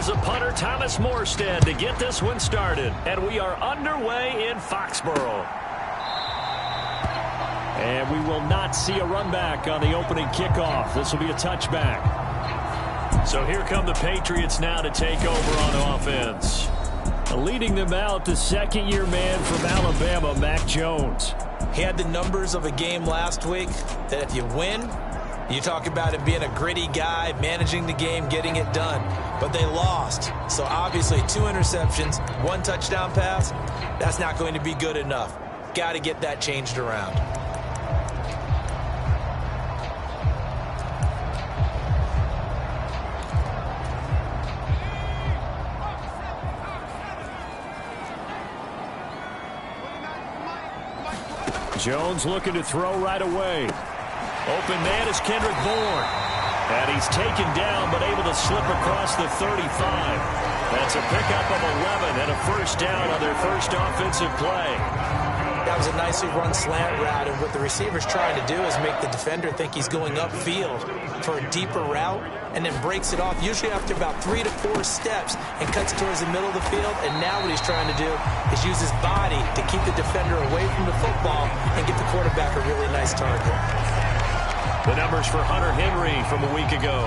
Here's the punter, Thomas Morstead, to get this one started. And we are underway in Foxborough. And we will not see a run back on the opening kickoff. This will be a touchback. So here come the Patriots now to take over on offense. Leading them out, the second-year man from Alabama, Mac Jones. He had the numbers of a game last week that if you win, you talk about it being a gritty guy, managing the game, getting it done. But they lost. So obviously 2 interceptions, 1 touchdown pass, that's not going to be good enough. Got to get that changed around. Jones looking to throw right away. Open man is Kendrick Bourne. And he's taken down but able to slip across the 35. That's a pickup of 11 and a first down on their first offensive play. That was a nicely run slant route, and what the receiver's trying to do is make the defender think he's going upfield for a deeper route and then breaks it off, usually after about 3 to 4 steps, and cuts towards the middle of the field. And now what he's trying to do is use his body to keep the defender away from the football and get the quarterback a really nice target. The numbers for Hunter Henry from a week ago.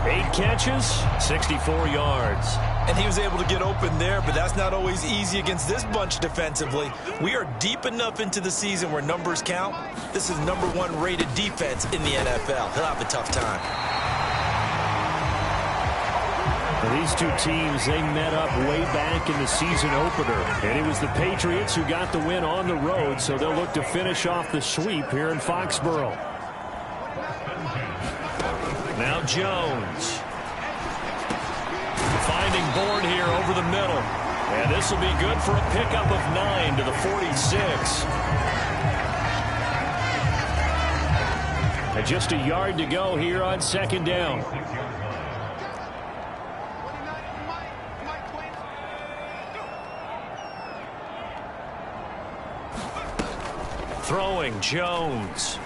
8 catches, 64 yards. And he was able to get open there, but that's not always easy against this bunch defensively. We are deep enough into the season where numbers count. This is #1 rated defense in the NFL. He'll have a tough time. These two teams, they met up way back in the season opener. And it was the Patriots who got the win on the road, so they'll look to finish off the sweep here in Foxborough. Now Jones. Finding Bourne here over the middle. And this will be good for a pickup of 9 to the 46. And just a yard to go here on second down. Throwing Jones.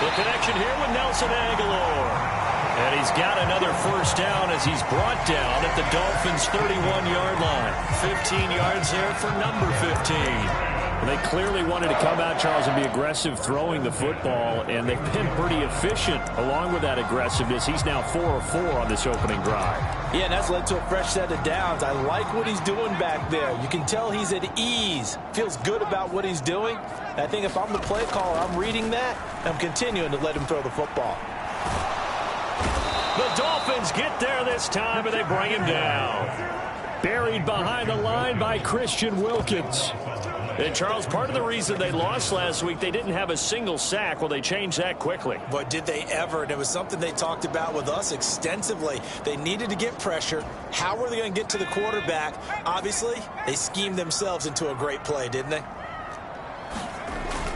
The connection here with Nelson Aguilar. And he's got another first down as he's brought down at the Dolphins' 31-yard line. 15 yards there for number 15. They clearly wanted to come out, Charles, and be aggressive throwing the football, and they've been pretty efficient along with that aggressiveness. He's now 4 of 4 on this opening drive. Yeah, and that's led to a fresh set of downs. I like what he's doing back there. You can tell he's at ease. Feels good about what he's doing. And I think if I'm the play caller, I'm reading that, I'm continuing to let him throw the football. The Dolphins get there this time, and they bring him down. Buried behind the line by Christian Wilkins. And, Charles, part of the reason they lost last week, they didn't have a single sack. Well, they changed that quickly. But did they ever? And it was something they talked about with us extensively. They needed to get pressure. How were they going to get to the quarterback? Obviously, they schemed themselves into a great play, didn't they?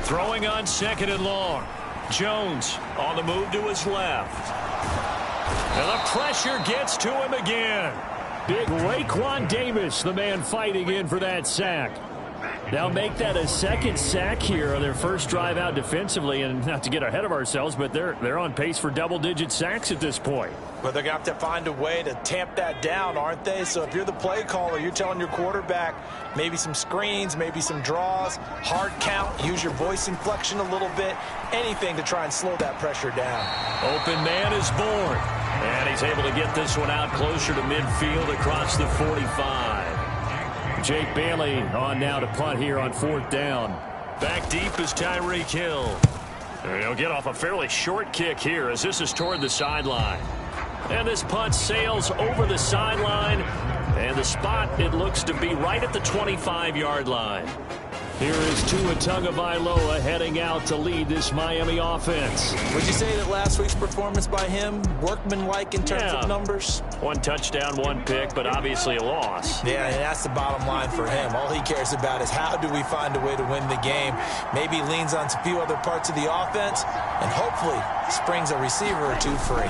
Throwing on second and long. Jones on the move to his left. And the pressure gets to him again. Big Raekwon Davis, the man fighting in for that sack. Now make that a second sack here on their first drive out defensively. And not to get ahead of ourselves, but they're on pace for double-digit sacks at this point. But they're going to have to find a way to tamp that down, aren't they? So if you're the play caller, you're telling your quarterback maybe some screens, maybe some draws, hard count, use your voice inflection a little bit, anything to try and slow that pressure down. Open man is Bourne. And he's able to get this one out closer to midfield across the 45. Jake Bailey on now to punt here on 4th down. Back deep is Tyreek Hill. And he'll get off a fairly short kick here as this is toward the sideline. And this punt sails over the sideline. And the spot, it looks to be right at the 25-yard line. Here is Tua Tagovailoa heading out to lead this Miami offense. Would you say that last week's performance by him, workmanlike in terms of numbers? 1 touchdown, 1 pick, but obviously a loss. Yeah, and that's the bottom line for him. All he cares about is how do we find a way to win the game. Maybe leans on a few other parts of the offense, and hopefully springs a receiver or 2 free.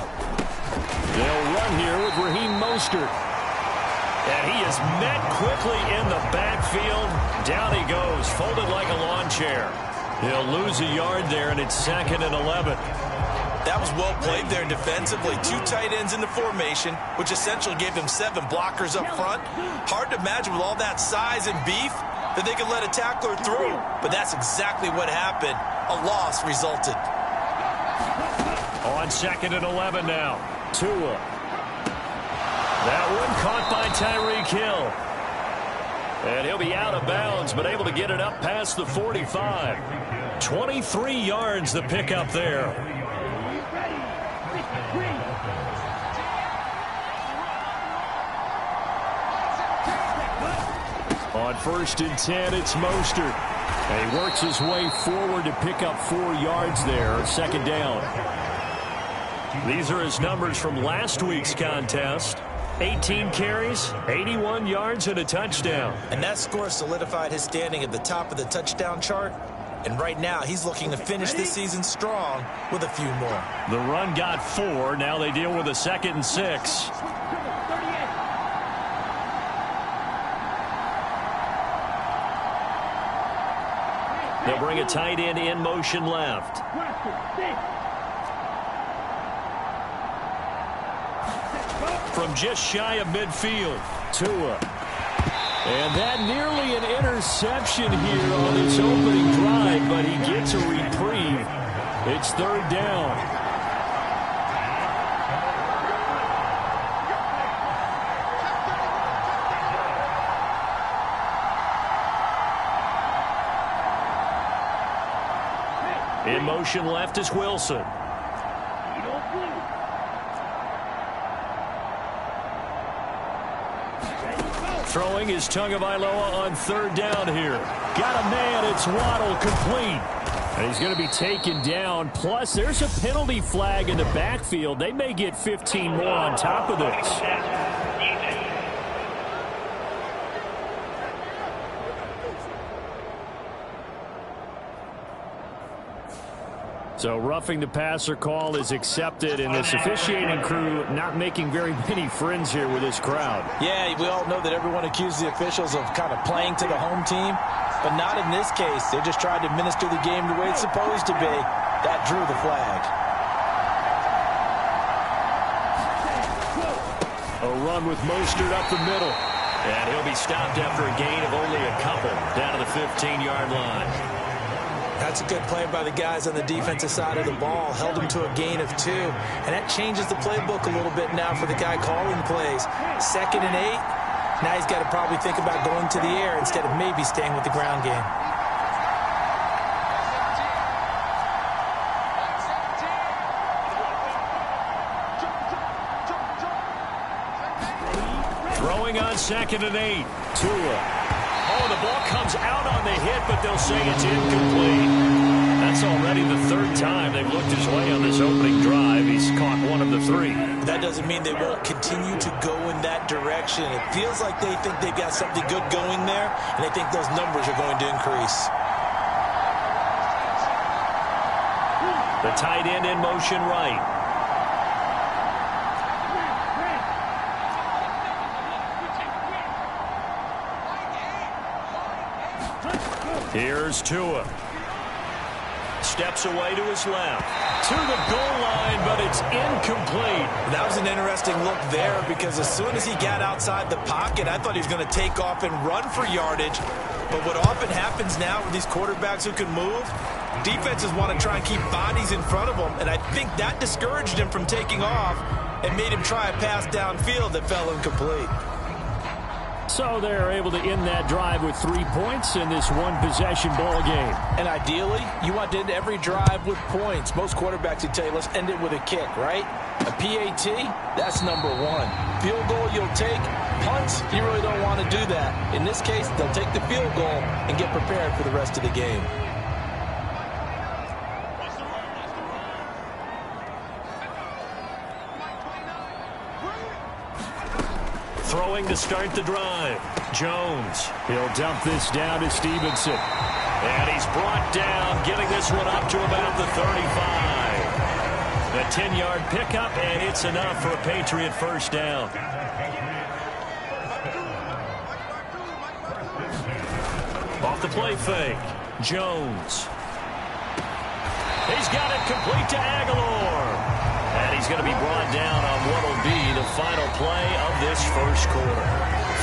They'll run here with Raheem Mostert. And he is met quickly in the backfield. Down he goes, folded like a lawn chair. He'll lose a yard there, and it's 2nd and 11. That was well played there defensively. 2 tight ends in the formation, which essentially gave them 7 blockers up front. Hard to imagine with all that size and beef that they could let a tackler through. But that's exactly what happened. A loss resulted. On 2nd and 11 now. Tua. That one caught by Tyreek Hill. And he'll be out of bounds, but able to get it up past the 45. 23 yards the pickup there. On 1st and 10, it's Mostert. And he works his way forward to pick up 4 yards there. 2nd down. These are his numbers from last week's contest. 18 carries, 81 yards, and a touchdown. And that score solidified his standing at the top of the touchdown chart. And right now, he's looking to finish this season strong with a few more. The run got 4. Now they deal with a 2nd and 6. They'll bring a tight end in motion left. From just shy of midfield, Tua. And that nearly an interception here on his opening drive, but he gets a reprieve. It's 3rd down. In motion left is Wilson. Throwing is Tagovailoa on 3rd down here. Got a man, it's Waddle, complete. And he's going to be taken down. Plus, there's a penalty flag in the backfield. They may get 15 more on top of this. So roughing the passer call is accepted, and this officiating crew not making very many friends here with this crowd. Yeah, we all know that everyone accuses the officials of kind of playing to the home team, but not in this case. They just tried to administer the game the way it's supposed to be. That drew the flag. A run with Mostert up the middle. And he'll be stopped after a gain of only a couple down to the 15-yard line. That's a good play by the guys on the defensive side of the ball. Held him to a gain of 2. And that changes the playbook a little bit now for the guy calling plays. 2nd and 8. Now he's got to probably think about going to the air instead of maybe staying with the ground game. Throwing on 2nd and 8. Tua. Oh, the ball comes out on the hit, but they'll say it's incomplete. That's already the 3rd time they've looked his way on this opening drive. He's caught 1 of the 3. That doesn't mean they won't continue to go in that direction. It feels like they think they've got something good going there, and they think those numbers are going to increase. The tight end in motion right. Here's Tua. Steps away to his left. To the goal line, but it's incomplete. That was an interesting look there because as soon as he got outside the pocket, I thought he was going to take off and run for yardage. But what often happens now with these quarterbacks who can move, defenses want to try and keep bodies in front of them, and I think that discouraged him from taking off and made him try a pass downfield that fell incomplete. So they're able to end that drive with 3 points in this one-possession ball game. And ideally, you want to end every drive with points. Most quarterbacks would tell you, let's end it with a kick, right? A PAT, that's number 1. Field goal you'll take. Punts, you really don't want to do that. In this case, they'll take the field goal and get prepared for the rest of the game. Throwing to start the drive. Jones. He'll dump this down to Stevenson. And he's brought down, getting this one up to about the 35. The 10-yard pickup, and it's enough for a Patriot first down. Off the play fake. Jones. He's got it complete to Aguilar. he's going to be brought down on what will be the final play of this first quarter.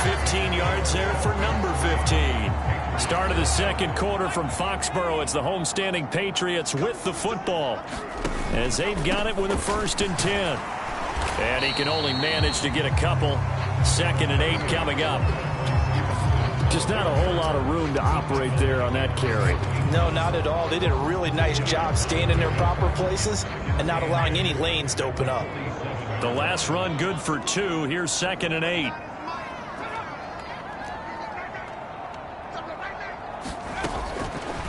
15 yards there for number 15. Start of the second quarter from Foxborough. It's the homestanding Patriots with the football, as they've got it with a 1st and 10. And he can only manage to get a couple. 2nd and 8 coming up. Just not a whole lot of room to operate there on that carry. No, not at all. They did a really nice job staying in their proper places and not allowing any lanes to open up. The last run good for 2. Here's 2nd and 8.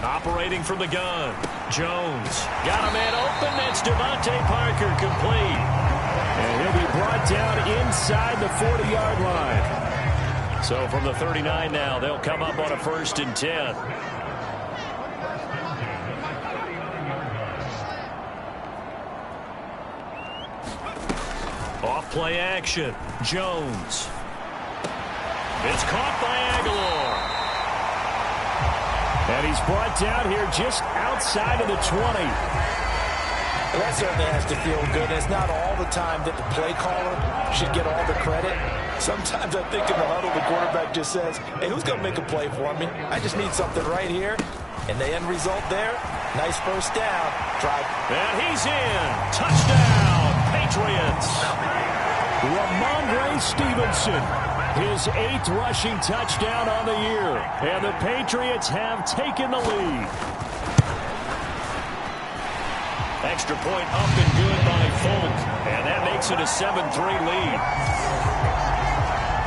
Operating from the gun. Jones got a man open. That's Devontae Parker, complete. And he'll be brought down inside the 40-yard line. So from the 39 now, they'll come up on a 1st and 10. Off play action. Jones. It's caught by Aguilar. And he's brought down here just outside of the 20. Well, that certainly has to feel good. It's not all the time that the play caller should get all the credit. Sometimes I think in the huddle, the quarterback just says, hey, who's going to make a play for me? I just need something right here. And the end result there, nice 1st down. Drive. And he's in. Touchdown, Patriots. Ramondre Stevenson. His 8th rushing touchdown on the year. And the Patriots have taken the lead. Extra point up and good by Folk. And that makes it a 7-3 lead.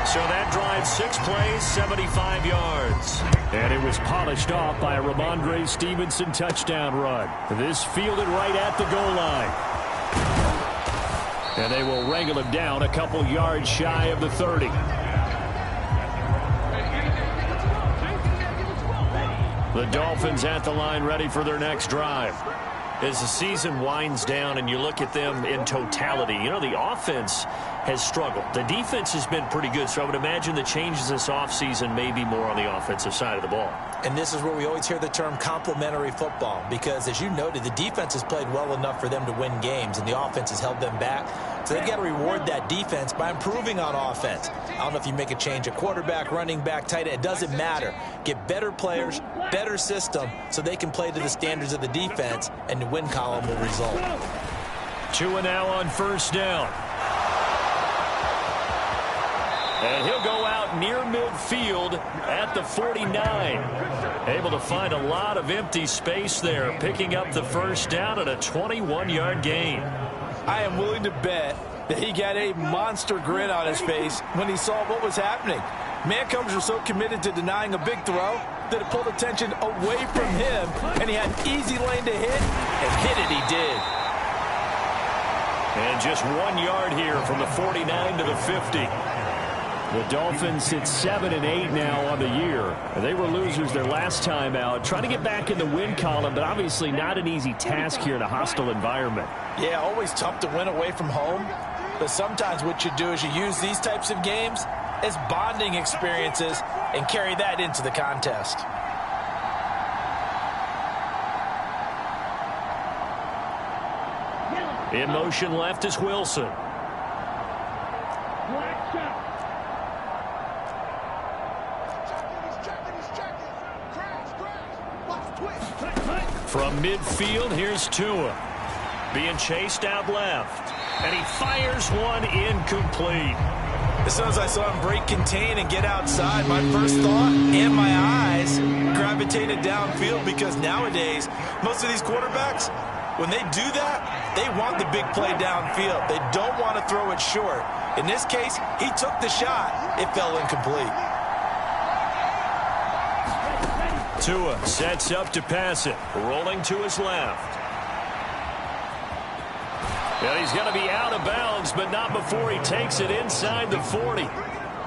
So that drives 6 plays, 75 yards. And it was polished off by a Ramondre Stevenson touchdown run. This fielded right at the goal line. And they will wrangle him down a couple yards shy of the 30. The Dolphins at the line, ready for their next drive. As the season winds down and you look at them in totality, you know, the offense has struggled. The defense has been pretty good, so I would imagine the changes this offseason may be more on the offensive side of the ball. And this is where we always hear the term complementary football, because as you noted, the defense has played well enough for them to win games, and the offense has held them back. So they've got to reward that defense by improving on offense. I don't know if you make a change at quarterback, running back, tight end. It doesn't matter. Get better players, better system, so they can play to the standards of the defense, and the win column will result. 2 and now on 1st down. And he'll go out near midfield at the 49. Able to find a lot of empty space there, picking up the 1st down at a 21-yard gain. I am willing to bet that he got a monster grin on his face when he saw what was happening. Mancombs were so committed to denying a big throw that it pulled attention away from him, and he had an easy lane to hit, and hit it he did. And just 1 yard here from the 49 to the 50. The Dolphins sit 7 and 8 now on the year. They were losers their last time out. Trying to get back in the win column, but obviously not an easy task here in a hostile environment. Yeah, always tough to win away from home. But sometimes what you do is you use these types of games as bonding experiences and carry that into the contest. In motion left is Wilson. From midfield, here's Tua. Being chased out left. And he fires one incomplete. As soon as I saw him break contain and get outside, my first thought and my eyes gravitated downfield, because nowadays, most of these quarterbacks, when they do that, they want the big play downfield. They don't want to throw it short. In this case, he took the shot. It fell incomplete. Tua sets up to pass it, rolling to his left. And he's going to be out of bounds, but not before he takes it inside the 40.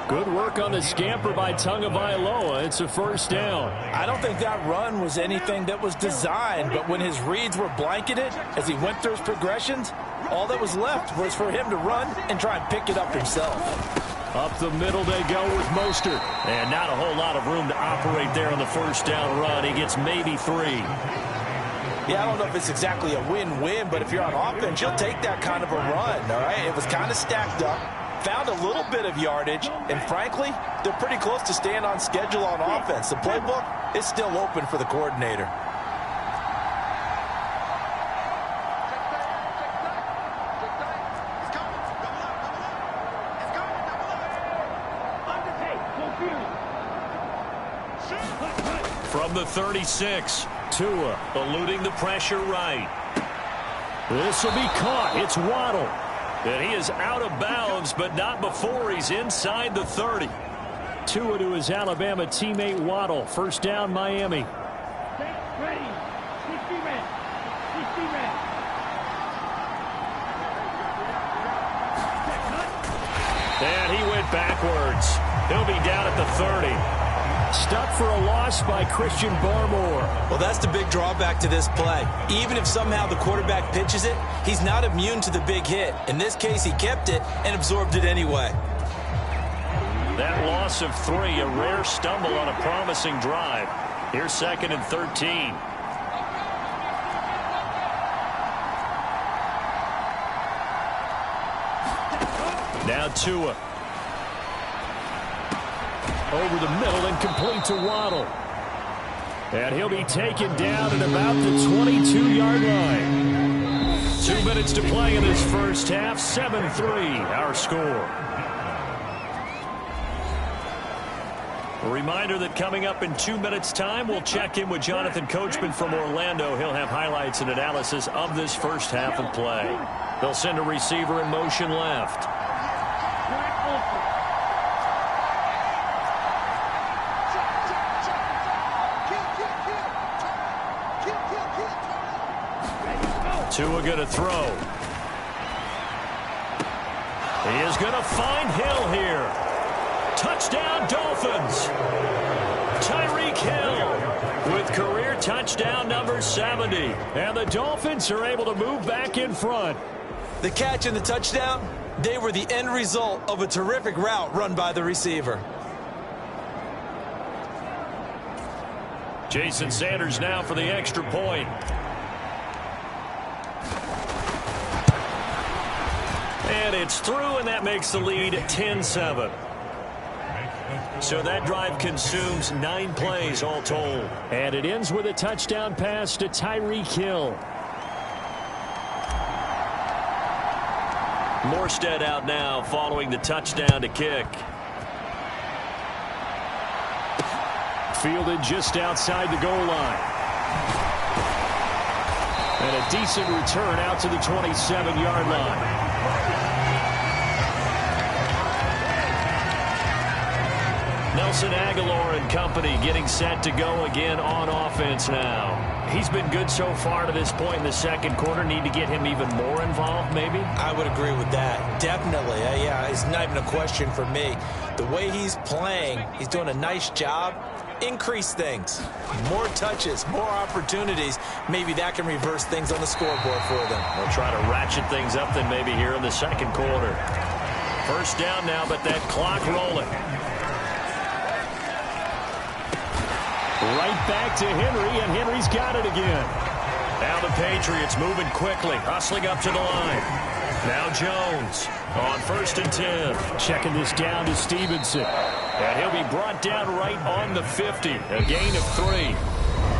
Good work on the scamper by Tagovailoa. It's a 1st down. I don't think that run was anything that was designed, but when his reads were blanketed as he went through his progressions, all that was left was for him to run and try and pick it up himself. Up the middle they go with Mostert. And not a whole lot of room to operate there on the 1st down run. He gets maybe 3. Yeah, I don't know if it's exactly a win-win, but if you're on offense, you'll take that kind of a run, all right? It was kind of stacked up, found a little bit of yardage, and frankly, they're pretty close to staying on schedule on offense. The playbook is still open for the coordinator. From the 36, Tua eluding the pressure right. This will be caught. It's Waddle. And he is out of bounds, but not before he's inside the 30. Tua to his Alabama teammate Waddle. First down, Miami. And he went backwards. He'll be down at the 30. Stuck for a loss by Christian Barmore. Well, that's the big drawback to this play. Even if somehow the quarterback pitches it, he's not immune to the big hit. In this case, he kept it and absorbed it anyway. That loss of 3, a rare stumble on a promising drive. Here's 2nd and 13. Now Tua. Over the middle and complete to Waddle. And he'll be taken down at about the 22-yard line. 2 minutes to play in this first half. 7-3 our score. A reminder that coming up in 2 minutes' time, we'll check in with Jonathan Coachman from Orlando. He'll have highlights and analysis of this first half of play. They'll send a receiver in motion left. Tua going to throw. He is going to find Hill here. Touchdown, Dolphins. Tyreek Hill with career touchdown number 70. And the Dolphins are able to move back in front. The catch and the touchdown, they were the end result of a terrific route run by the receiver. Jason Sanders now for the extra point. And it's through, and that makes the lead 10-7. So that drive consumes 9 plays all told. And it ends with a touchdown pass to Tyreek Hill. Morstead out now following the touchdown to kick. Fielded just outside the goal line. And a decent return out to the 27-yard line. Nelson Aguilar and company getting set to go again on offense now. He's been good so far to this point in the second quarter. Need to get him even more involved, maybe? I would agree with that. Definitely. Yeah, it's not even a question for me. The way he's playing, he's doing a nice job. Increase things. More touches, more opportunities. Maybe that can reverse things on the scoreboard for them. They'll try to ratchet things up then maybe here in the second quarter. First down now, but that clock rolling. Right back to Henry, and Henry's got it again. Now the Patriots moving quickly, hustling up to the line. Now Jones on 1st and 10. Checking this down to Stevenson. And he'll be brought down right on the 50. A gain of 3.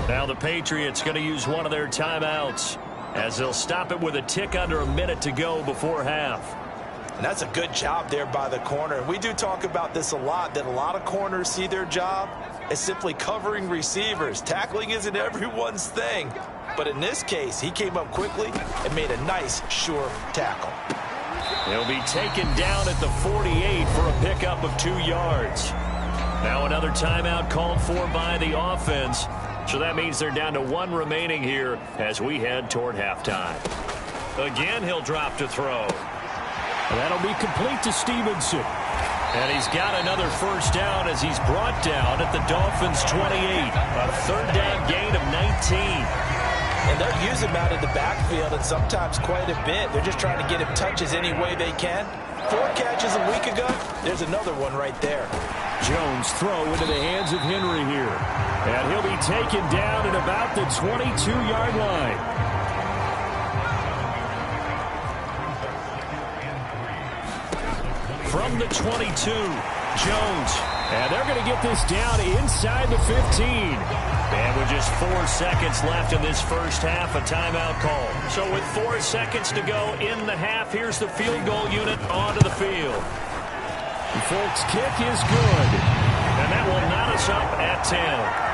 Now the Patriots going to use one of their timeouts as they'll stop it with a tick under a minute to go before half. And that's a good job there by the corner. We do talk about this a lot, that a lot of corners see their job as simply covering receivers. Tackling isn't everyone's thing. But in this case, he came up quickly and made a nice, sure tackle. He'll be taken down at the 48 for a pickup of 2 yards. Now another timeout called for by the offense. So that means they're down to 1 remaining here as we head toward halftime. Again, he'll drop to throw. That'll be complete to Stevenson. And he's got another first down as he's brought down at the Dolphins' 28. A third down gain of 19. And they'll use him out of the backfield, and sometimes quite a bit. They're just trying to get him touches any way they can. 4 catches a week ago. There's another one right there. Jones throw into the hands of Henry here. And he'll be taken down at about the 22-yard line. From the 22, Jones. And they're going to get this down inside the 15. And with just 4 seconds left in this first half, a timeout call. So with 4 seconds to go in the half, here's the field goal unit onto the field. The Folks' kick is good. And that will knot us up at 10.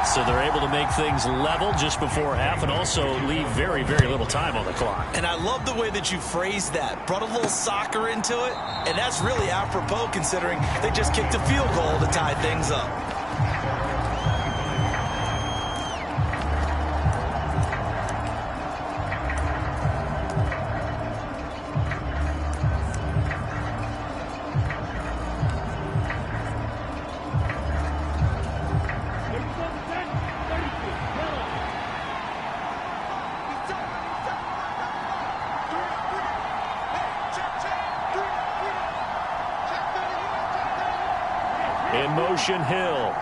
So they're able to make things level just before half and also leave very, very little time on the clock. And I love the way that you phrased that. Brought a little soccer into it, and that's really apropos considering they just kicked a field goal to tie things up. In motion, Hill.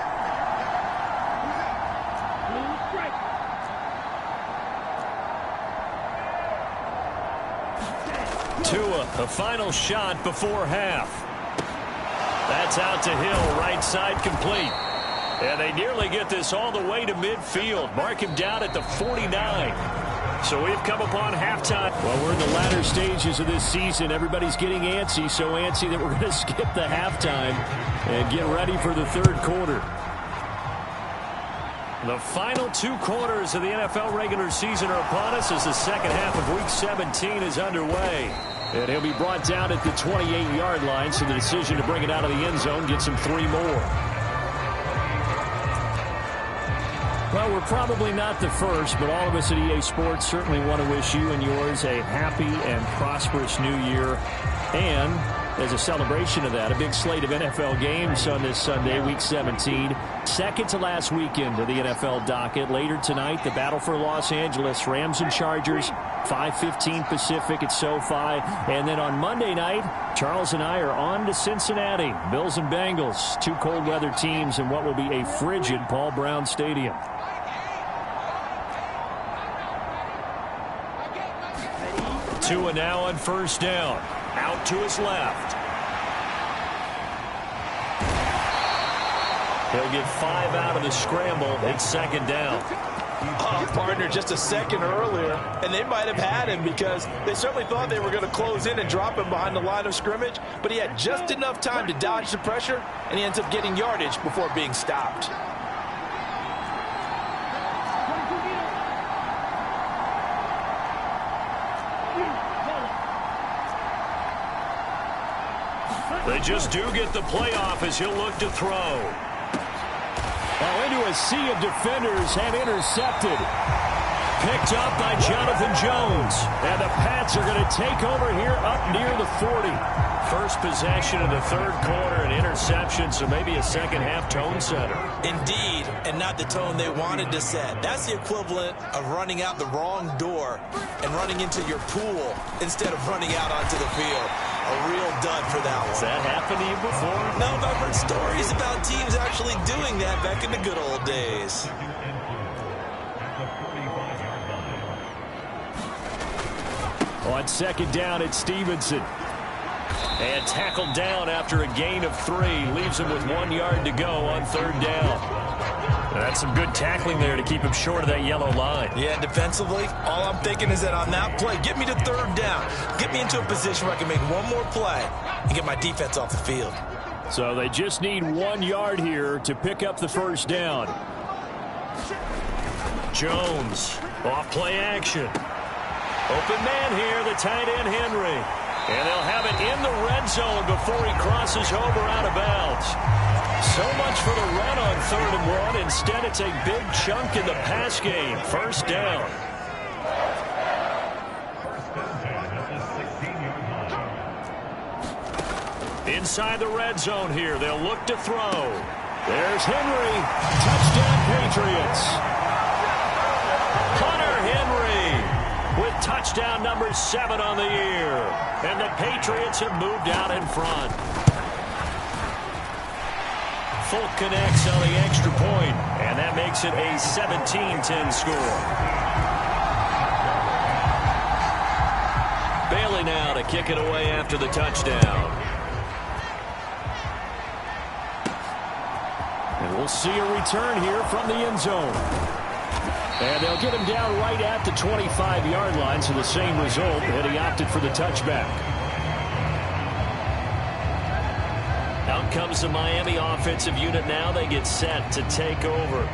Tua, a final shot before half. That's out to Hill, right side complete. And they nearly get this all the way to midfield. Mark him down at the 49. So we've come upon halftime. Well, we're in the latter stages of this season. Everybody's getting antsy, so antsy that we're going to skip the halftime and get ready for the third quarter. The final 2 quarters of the NFL regular season are upon us as the second half of Week 17 is underway. And he'll be brought down at the 28-yard line, so the decision to bring it out of the end zone gets him 3 more. Well, we're probably not the first, but all of us at EA Sports certainly want to wish you and yours a happy and prosperous new year. And as a celebration of that, a big slate of NFL games on this Sunday, Week 17. Second to last weekend of the NFL docket. Later tonight, the battle for Los Angeles, Rams and Chargers, 5:15 Pacific at SoFi. And then on Monday night, Charles and I are on to Cincinnati. Bills and Bengals, 2 cold weather teams in what will be a frigid Paul Brown Stadium. Tua now on first down. Out to his left. He'll get 5 out of the scramble. It's second down. Oh, partner, just a second earlier, and they might have had him because they certainly thought they were going to close in and drop him behind the line of scrimmage, but he had just enough time to dodge the pressure, and he ends up getting yardage before being stopped. They just do get the playoff as he'll look to throw. Well, into a sea of defenders and intercepted. Picked up by Jonathan Jones. And the Pats are going to take over here up near the 40. First possession of the third quarter, an interception, so maybe a second-half tone setter. Indeed, and not the tone they wanted to set. That's the equivalent of running out the wrong door and running into your pool instead of running out onto the field. A real dud for that one. Has that happened to you before? No, but I've heard stories about teams actually doing that back in the good old days. On second down, it's Stevenson. And tackled down after a gain of 3. Leaves him with 1 yard to go on third down. That's some good tackling there to keep him short of that yellow line. Yeah, defensively, all I'm thinking is that on that play, get me to third down. Get me into a position where I can make one more play and get my defense off the field. So they just need 1 yard here to pick up the first down. Jones, off play action. Open man here, the tight end Henry. And they'll have it in the red zone before he crosses over out of bounds. So much for the run on 3rd and 1. Instead, it's a big chunk in the pass game. First down. Inside the red zone here. They'll look to throw. There's Henry. Touchdown, Patriots. Hunter Henry with touchdown. touchdown number 7 on the year. And the Patriots have moved out in front. Folk connects on the extra point, and that makes it a 17-10 score. Bailey now to kick it away after the touchdown. And we'll see a return here from the end zone. And they'll get him down right at the 25-yard line, so the same result, and he opted for the touchback. Out comes the Miami offensive unit now. They get set to take over.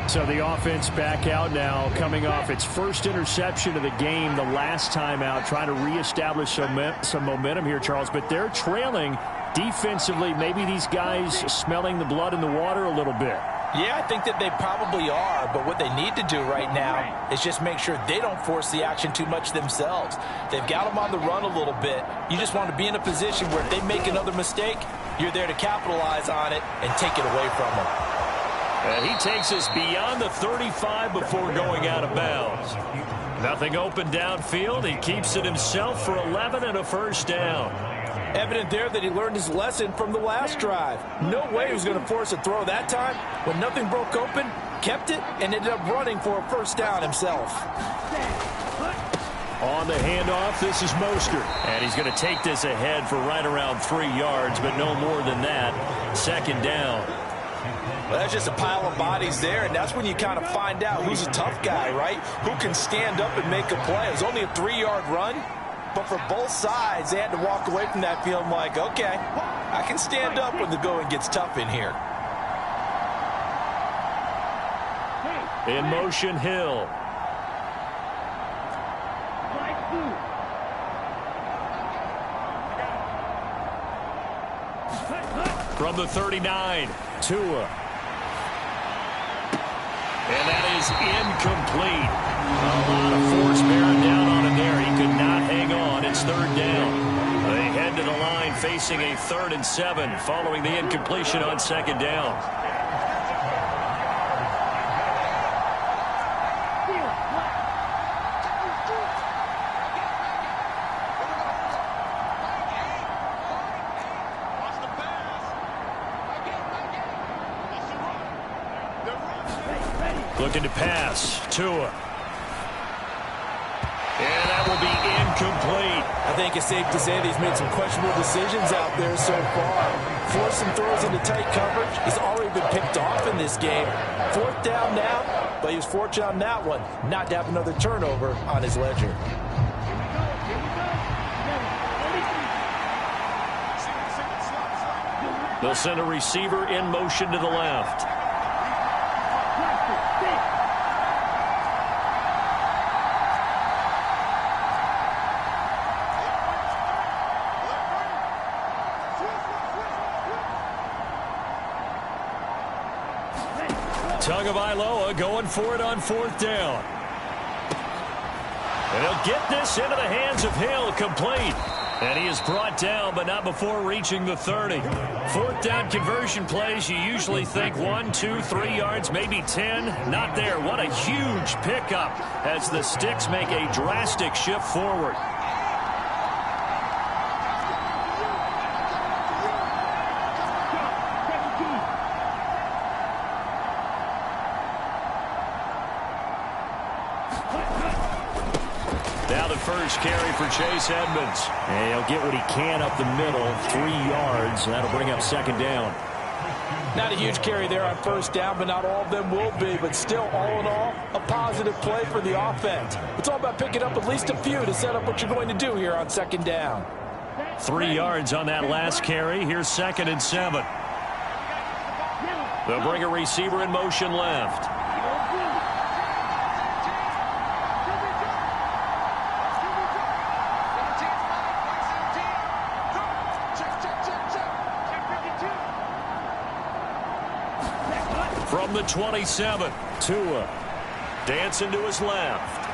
So the offense back out now, coming off its first interception of the game the last time out, trying to reestablish some momentum here, Charles. But they're trailing defensively. Maybe these guys smelling the blood in the water a little bit. Yeah, I think that they probably are, but what they need to do right now is just make sure they don't force the action too much themselves. They've got them on the run a little bit. You just want to be in a position where if they make another mistake, you're there to capitalize on it and take it away from them. And he takes us beyond the 35 before going out of bounds. Nothing open downfield. He keeps it himself for 11 and a first down. Evident there that he learned his lesson from the last drive. No way he was going to force a throw that time. When nothing broke open, kept it, and ended up running for a first down himself. On the handoff, this is Mostert. And he's going to take this ahead for right around 3 yards, but no more than that. Second down. Well, that's just a pile of bodies there, and that's when you kind of find out who's a tough guy, right? Who can stand up and make a play. It was only a 3-yard run. But for both sides, they had to walk away from that feeling like, okay, I can stand up when the going gets tough in here. In motion, Hill. From the 39, Tua. And that is incomplete. A lot of force bearing down on him there. He could not hang on. It's third down. They head to the line facing a 3rd and 7 following the incompletion on second down. Looking to pass. Tua. And that will be incomplete. I think it's safe to say that he's made some questionable decisions out there so far. Forcing throws into tight coverage. He's already been picked off in this game. 4th down now, but he was fortunate on that one not to have another turnover on his ledger. They'll send a receiver in motion to the left. Tagovailoa going for it on 4th down. And he'll get this into the hands of Hill, complete. And he is brought down, but not before reaching the 30. 4th down conversion plays, you usually think 1, 2, 3 yards, maybe 10. Not there. What a huge pickup as the Sticks make a drastic shift forward. Now the first carry for Chase Edmonds. And he'll get what he can up the middle, 3 yards. That'll bring up second down. Not a huge carry there on 1st down, but not all of them will be. But still, all in all, a positive play for the offense. It's all about picking up at least a few to set up what you're going to do here on 2nd down. 3 yards on that last carry. Here's 2nd and 7. They'll bring a receiver in motion left. From the 27, Tua dancing to his left.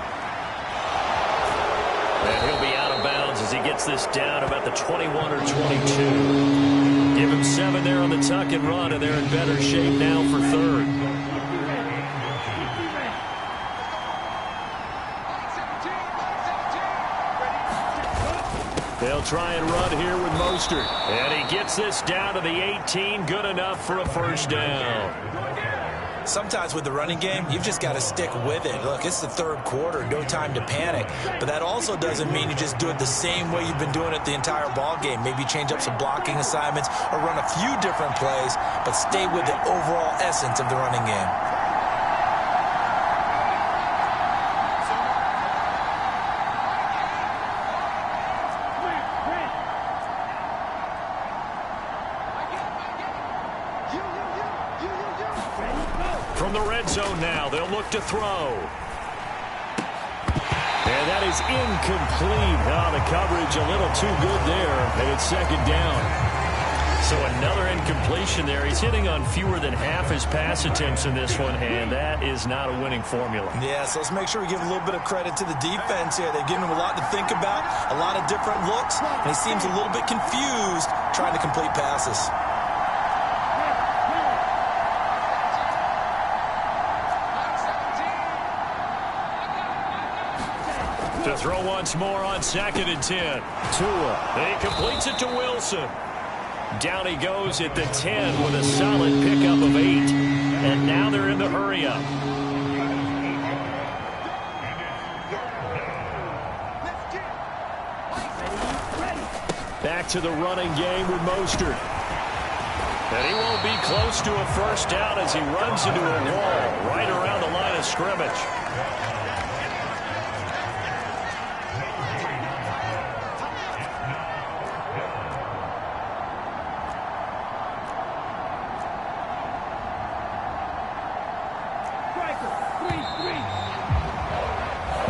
And he'll be out of bounds as he gets this down about the 21 or 22. Give him 7 there on the tuck and run, and they're in better shape now for 3rd. They'll try and run here with Mostert. And he gets this down to the 18. Good enough for a first down. Sometimes with the running game, you've just got to stick with it. Look, it's the third quarter, no time to panic. But that also doesn't mean you just do it the same way you've been doing it the entire ball game. Maybe change up some blocking assignments or run a few different plays, but stay with the overall essence of the running game. From the red zone now, they'll look to throw. And that is incomplete. Oh, the coverage a little too good there, and it's second down. So another incompletion there. He's hitting on fewer than half his pass attempts in this one, and that is not a winning formula. Yeah, so let's make sure we give a little bit of credit to the defense here. They've given him a lot to think about, a lot of different looks, and he seems a little bit confused trying to complete passes. To throw once more on 2nd and 10. Tua. He completes it to Wilson. Down he goes at the 10 with a solid pickup of 8. And now they're in the hurry-up. Back to the running game with Mostert. And he won't be close to a first down as he runs into a wall right around the line of scrimmage.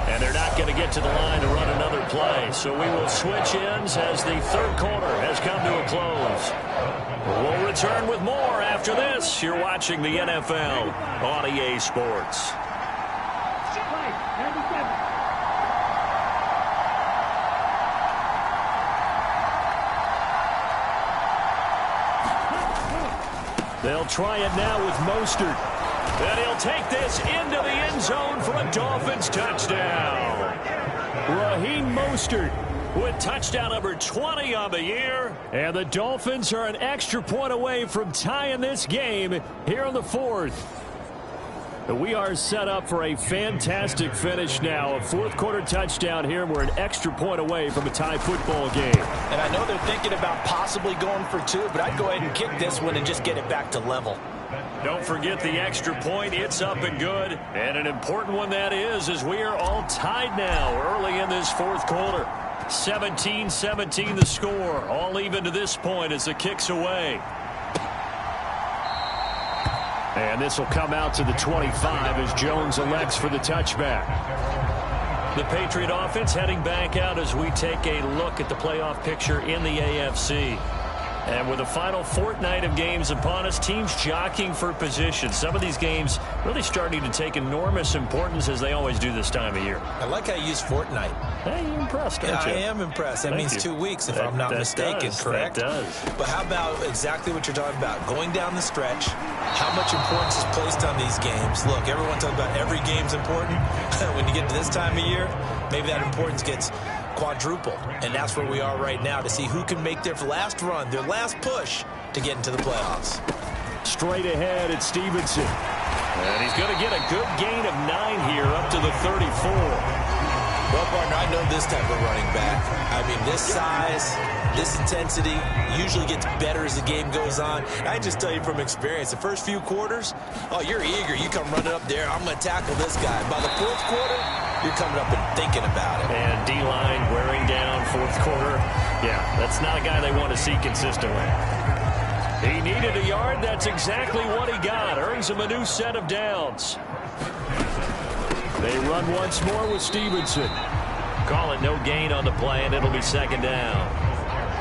And they're not going to get to the line to run another play. So we will switch ends as the third quarter has come to a close. We'll return with more after this. You're watching the NFL on EA Sports. They'll try it now with Mostert. And he'll take this into the end zone for a Dolphins touchdown. Raheem Mostert with touchdown number 20 on the year. And the Dolphins are an extra point away from tying this game here in the fourth. We are set up for a fantastic finish now. A fourth-quarter touchdown here. We're an extra point away from a tie football game. And I know they're thinking about possibly going for 2, but I'd go ahead and kick this one and just get it back to level. Don't forget the extra point. It's up and good. And an important one that is, as we are all tied now early in this fourth quarter. 17-17 the score. All even to this point as the kick's away. And this will come out to the 25 as Jones elects for the touchback. The Patriot offense heading back out as we take a look at the playoff picture in the AFC. And with the final fortnight of games upon us, teams jockeying for position. Some of these games really starting to take enormous importance as they always do this time of year. I like how you use fortnight. Hey, you're impressed, aren't you? I am impressed. That means 2 weeks, if I'm not mistaken, correct? That does. But how about exactly what you're talking about? Going down the stretch, how much importance is placed on these games? Look, everyone talks about every game's important. When you get to this time of year, maybe that importance gets quadruple, and that's where we are right now to see who can make their last run, their last push to get into the playoffs. Straight ahead, it's Stevenson. And he's going to get a good gain of 9 here up to the 34. Well, partner, I know this type of running back. I mean, this size, this intensity usually gets better as the game goes on. And I just tell you from experience, the first few quarters, oh, you're eager. You come running up there, I'm going to tackle this guy. By the fourth quarter, you're coming up and thinking about it. And D-line wearing down fourth quarter. Yeah, that's not a guy they want to see consistently. He needed a yard. That's exactly what he got. Earns him a new set of downs. They run once more with Stevenson. Call it no gain on the play, and it'll be second down.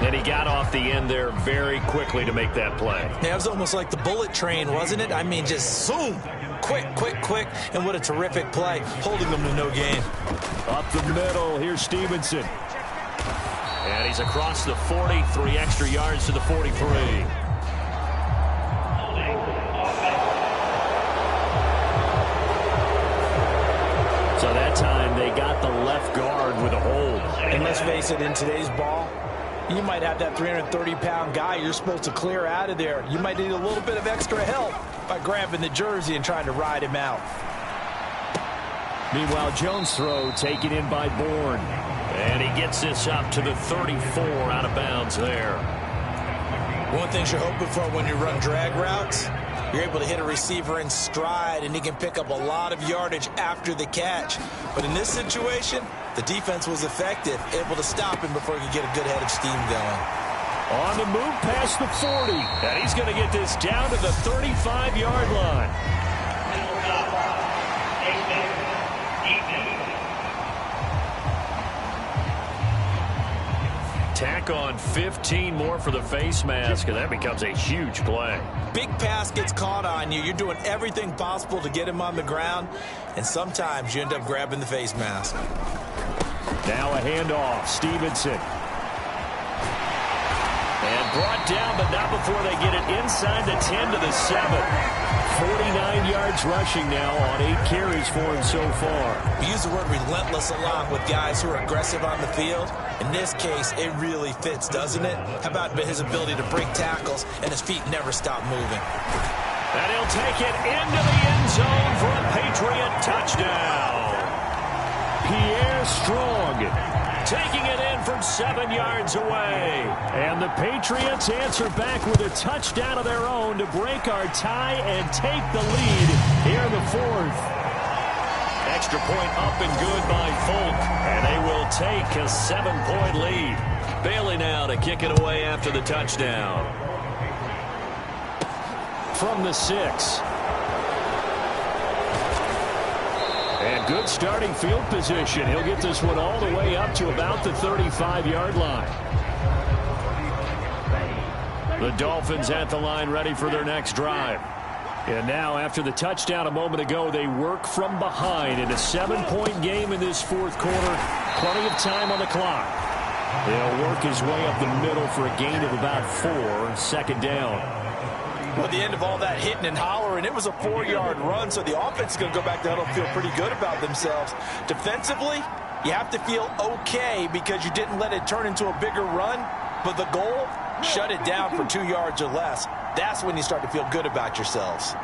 And he got off the end there very quickly to make that play. Yeah, it was almost like the bullet train, wasn't it? I mean, just zoom. Quick, quick, quick. And what a terrific play, holding them to no gain. Up the middle, here's Stevenson. And he's across the 40, 3 extra yards to the 43. So that time, they got the left guard with a hold. And let's face it, in today's ball, you might have that 330-pound guy you're supposed to clear out of there. You might need a little bit of extra help by grabbing the jersey and trying to ride him out. Meanwhile, Jones' throw taken in by Bourne. And he gets this up to the 34 out of bounds there. One thing you're hoping for when you run drag routes, you're able to hit a receiver in stride, and he can pick up a lot of yardage after the catch. But in this situation, the defense was effective, able to stop him before he could get a good head of steam going. On the move past the 40. And he's going to get this down to the 35-yard line. Tack on 15 more for the face mask, and that becomes a huge play. Big pass gets caught on you. You're doing everything possible to get him on the ground, and sometimes you end up grabbing the face mask. Now a handoff. Stevenson. And brought down, but not before they get it inside the 10 to the 7. 49 yards rushing now on 8 carries for him so far. We use the word relentless a lot with guys who are aggressive on the field. In this case, it really fits, doesn't it? How about his ability to break tackles and his feet never stop moving? And he'll take it into the end zone for a Patriot touchdown. Pierre Strong taking it in from 7 yards away. And the Patriots answer back with a touchdown of their own to break our tie and take the lead here in the fourth. Extra point up and good by Folk. And they will take a 7-point lead. Bailey now to kick it away after the touchdown. From the 6. And good starting field position. He'll get this one all the way up to about the 35-yard line. The Dolphins at the line ready for their next drive. And now after the touchdown a moment ago, they work from behind in a 7-point game in this fourth quarter. Plenty of time on the clock. They'll work his way up the middle for a gain of about 4, second down. Well, at the end of all that hitting and hollering, it was a 4-yard run, so the offense is going to go back to huddle and feel pretty good about themselves. Defensively, you have to feel okay because you didn't let it turn into a bigger run, but the goal, shut it down for 2 yards or less. That's when you start to feel good about yourselves.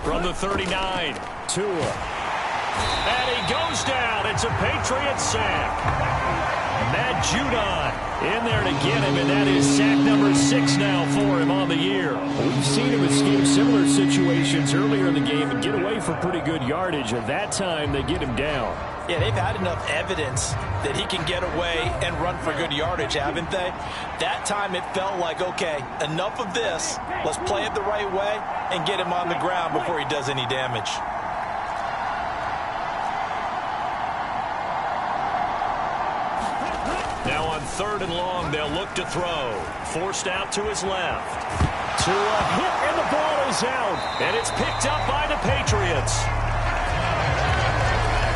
From the 39, Tua. And he goes down. It's a Patriot sack. Matt Judon in there to get him, and that is sack number 6 now for him on the year. We've seen him escape similar situations earlier in the game and get away for pretty good yardage. At that time, they get him down. Yeah, they've had enough evidence that he can get away and run for good yardage, haven't they? That time it felt like, okay, enough of this. Let's play it the right way and get him on the ground before he does any damage. Now on 3rd and long, they'll look to throw. Forced out to his left. To a hit, and the ball is out. And it's picked up by the Patriots.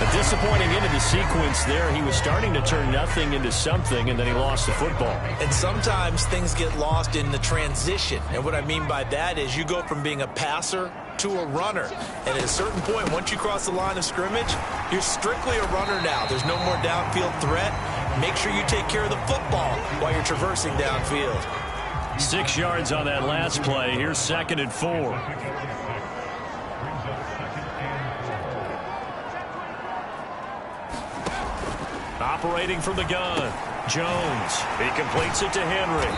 A disappointing end of the sequence there. He was starting to turn nothing into something, and then he lost the football. And sometimes things get lost in the transition. And what I mean by that is you go from being a passer to a runner. And at a certain point, once you cross the line of scrimmage, you're strictly a runner now. There's no more downfield threat. Make sure you take care of the football while you're traversing downfield. 6 yards on that last play. Here's 2nd and 4. Operating from the gun, Jones. He completes it to Henry.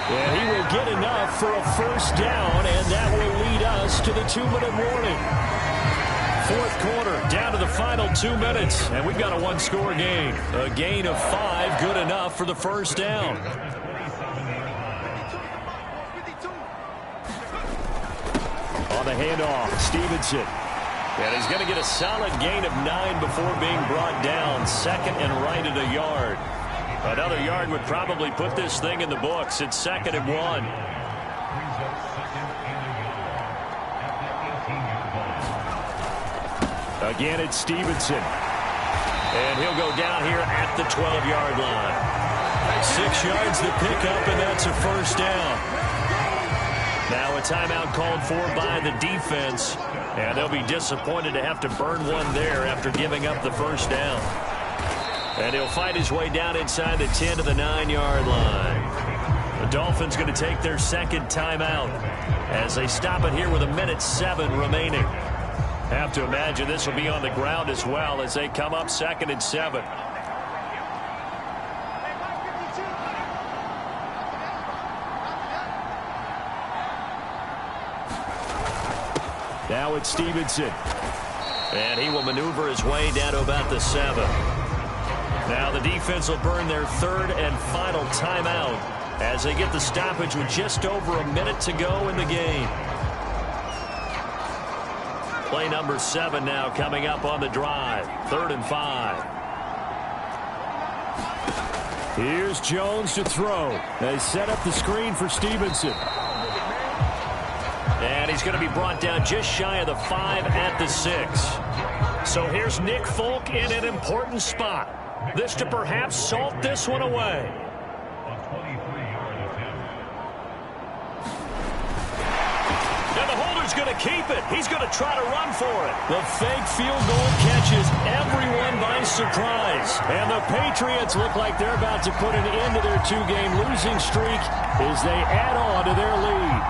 And he will get enough for a first down, and that will lead us to the 2-minute warning. Fourth quarter, down to the final 2 minutes, and we've got a 1-score game. A gain of 5, good enough for the first down. On the handoff, Stevenson. And he's going to get a solid gain of 9 before being brought down. 2nd and right at a yard. Another yard would probably put this thing in the books. It's 2nd and 1. Again, it's Stevenson. And he'll go down here the 12-yard line. 6 yards to pick up, and that's a first down. Now a timeout called for by the defense, and they'll be disappointed to have to burn one there after giving up the first down. And he'll fight his way down inside the 10 to the 9-yard line. The Dolphins going to take their second timeout as they stop it here with 1:07 remaining. Have to imagine this will be on the ground as well as they come up 2nd and 7. Now it's Stevenson. And he will maneuver his way down to about the 7. Now the defense will burn their third and final timeout as they get the stoppage with just over a minute to go in the game. Play number 7 now coming up on the drive. 3rd and 5. Here's Jones to throw. They set up the screen for Stevenson. And he's going to be brought down just shy of the 5 at the 6. So here's Nick Folk in an important spot. This to perhaps salt this one away. And the holder's going to keep it. He's going to try to run for it. The fake field goal catches everyone by surprise. And the Patriots look like they're about to put an end to their 2-game losing streak as they add on to their lead.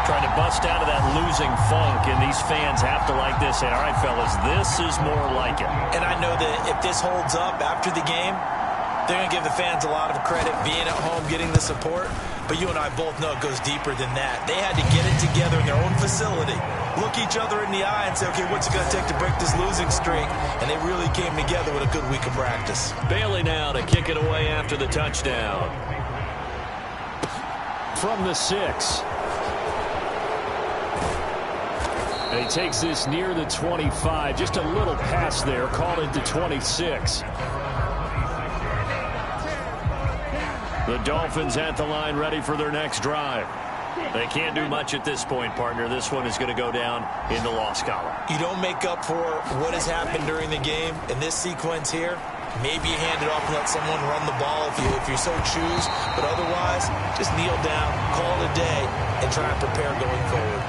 Trying to bust out of that losing funk, and these fans have to like this. Say, all right, fellas, this is more like it. And I know that if this holds up after the game, they're going to give the fans a lot of credit being at home, getting the support. But you and I both know it goes deeper than that. They had to get it together in their own facility, look each other in the eye and say, okay, what's it going to take to break this losing streak? And they really came together with a good week of practice. Bailey now to kick it away after the touchdown. From the 6. And he takes this near the 25. Just a little pass there. Called it to 26. The Dolphins at the line ready for their next drive. They can't do much at this point, partner. This one is going to go down in the loss column. You don't make up for what has happened during the game. In this sequence here, maybe you hand it off and let someone run the ball if you so choose. But otherwise, just kneel down, call it a day, and try and prepare going forward.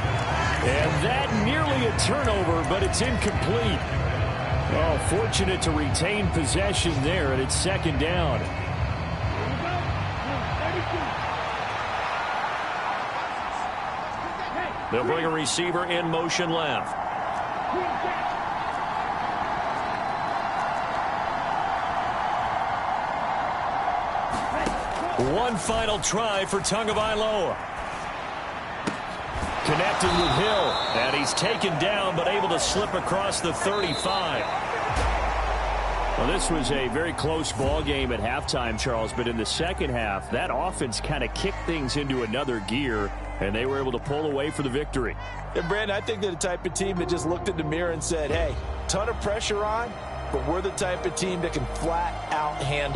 And that nearly a turnover, but it's incomplete. Oh, fortunate to retain possession there, and it's 2nd down. They'll bring a receiver in motion left. One final try for Tagovailoa. Connecting with Hill. And he's taken down, but able to slip across the 35. Well, this was a very close ball game at halftime, Charles, but in the second half, that offense kind of kicked things into another gear, and they were able to pull away for the victory. And, Brandon, I think they're the type of team that just looked in the mirror and said, hey, ton of pressure on, but we're the type of team that can flat out handle